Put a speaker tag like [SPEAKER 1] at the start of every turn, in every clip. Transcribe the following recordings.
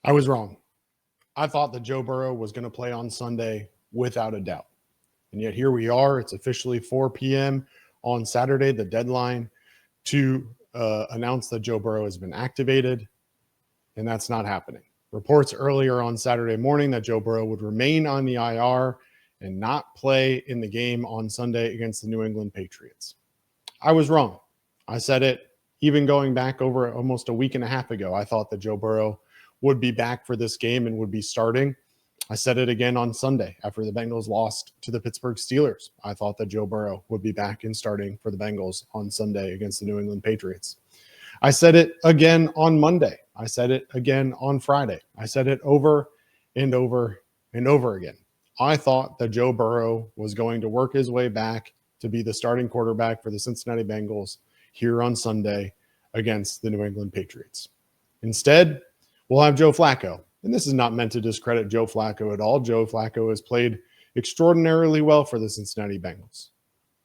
[SPEAKER 1] I was wrong. I thought that Joe Burrow was going to play on Sunday without a doubt. And yet here we are. It's officially 4 p.m. on Saturday, the deadline to announce that Joe Burrow has been activated, and that's not happening. Reports earlier on Saturday morning that Joe Burrow would remain on the IR and not play in the game on Sunday against the New England Patriots. I was wrong. I said it even going back over almost a week and a half ago. I thought that Joe Burrow would be back for this game and would be starting. I said it again on Sunday after the Bengals lost to the Pittsburgh Steelers. I thought that Joe Burrow would be back and starting for the Bengals on Sunday against the New England Patriots. I said it again on Monday. I said it again on Friday. I said it over and over and over again. I thought that Joe Burrow was going to work his way back to be the starting quarterback for the Cincinnati Bengals here on Sunday against the New England Patriots. Instead, we'll have Joe Flacco. And this is not meant to discredit Joe Flacco at all. Joe Flacco has played extraordinarily well for the Cincinnati Bengals.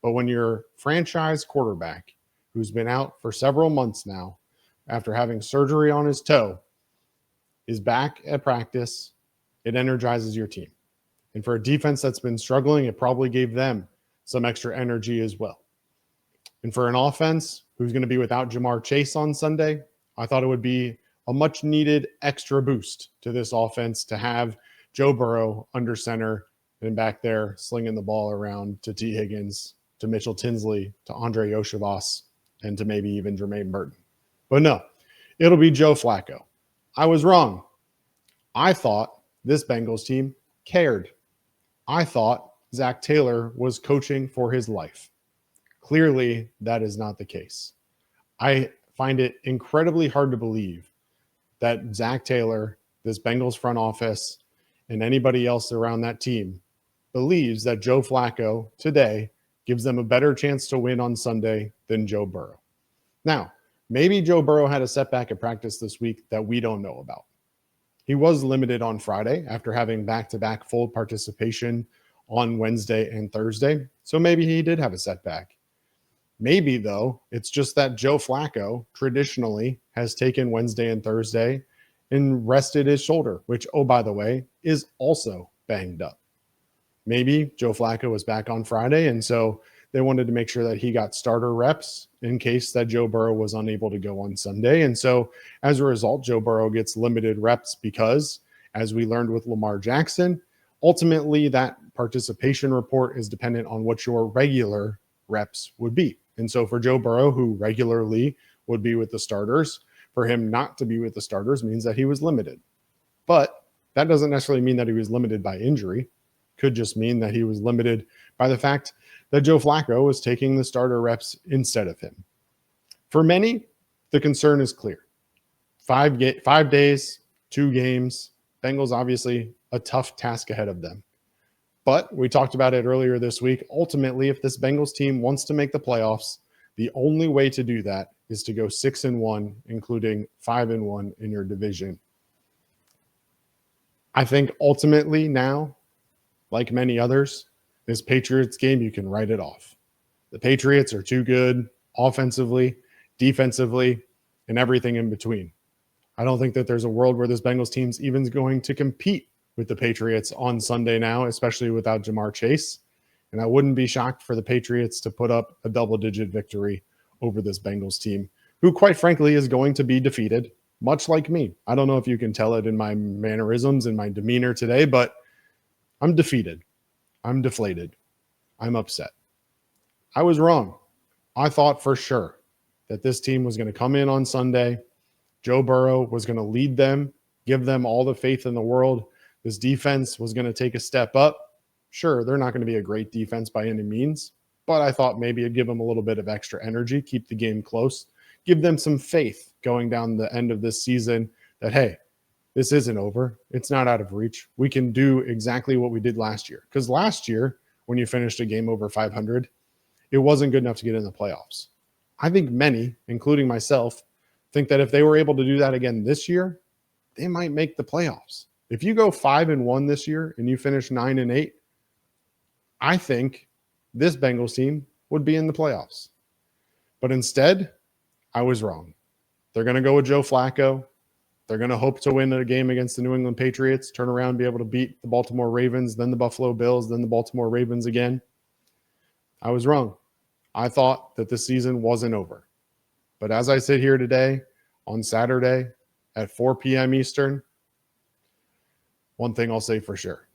[SPEAKER 1] But when your franchise quarterback, who's been out for several months now after having surgery on his toe, is back at practice, it energizes your team. And for a defense that's been struggling, it probably gave them some extra energy as well. And for an offense who's going to be without Jamar Chase on Sunday, I thought it would be a much needed extra boost to this offense to have Joe Burrow under center and back there slinging the ball around to T. Higgins, to Mitchell Tinsley, to Andre Yoshivas, and to maybe even Jermaine Burton. But no, it'll be Joe Flacco. I was wrong. I thought this Bengals team cared. I thought Zach Taylor was coaching for his life. Clearly, that is not the case. I find it incredibly hard to believe that Zach Taylor, this Bengals front office, and anybody else around that team believes that Joe Flacco today gives them a better chance to win on Sunday than Joe Burrow. Now, maybe Joe Burrow had a setback at practice this week that we don't know about. He was limited on Friday after having back-to-back full participation on Wednesday and Thursday, so maybe he did have a setback. Maybe, though, it's just that Joe Flacco traditionally has taken Wednesday and Thursday and rested his shoulder, which, oh, by the way, is also banged up. Maybe Joe Flacco was back on Friday, and so they wanted to make sure that he got starter reps in case that Joe Burrow was unable to go on Sunday. And so as a result, Joe Burrow gets limited reps because, as we learned with Lamar Jackson, ultimately that participation report is dependent on what your regular reps would be. And so for Joe Burrow, who regularly would be with the starters, for him not to be with the starters means that he was limited. But that doesn't necessarily mean that he was limited by injury. Could just mean that he was limited by the fact that Joe Flacco was taking the starter reps instead of him. For many, the concern is clear. 5 days, 2 games. Bengals obviously a tough task ahead of them. But we talked about it earlier this week. Ultimately, if this Bengals team wants to make the playoffs, the only way to do that is to go 6-1, including 5-1 in your division. I think ultimately now, like many others, this Patriots game, you can write it off. The Patriots are too good offensively, defensively, and everything in between. I don't think that there's a world where this Bengals team's even going to compete with the Patriots on Sunday now, especially without Jamar Chase. And I wouldn't be shocked for the Patriots to put up a double-digit victory over this Bengals team, who quite frankly is going to be defeated, much like me. I don't know if you can tell it in my mannerisms and my demeanor today, but I'm defeated. I'm deflated. I'm upset. I was wrong. I thought for sure that this team was going to come in on Sunday. Joe Burrow was going to lead them, give them all the faith in the world. This defense was going to take a step up. Sure, they're not going to be a great defense by any means, but I thought maybe it'd give them a little bit of extra energy, keep the game close, give them some faith going down the end of this season that, hey, this isn't over. It's not out of reach. We can do exactly what we did last year. Because last year, when you finished a game over 500, it wasn't good enough to get in the playoffs. I think many, including myself, think that if they were able to do that again this year, they might make the playoffs. If you go 5-1 this year and you finish 9-8, I think this Bengals team would be in the playoffs. But instead, I was wrong. They're going to go with Joe Flacco. They're going to hope to win a game against the New England Patriots, turn around, be able to beat the Baltimore Ravens, then the Buffalo Bills, then the Baltimore Ravens again. I was wrong. I thought that this season wasn't over. But as I sit here today on Saturday at 4 p.m. Eastern, one thing I'll say for sure,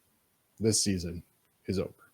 [SPEAKER 1] this season is over.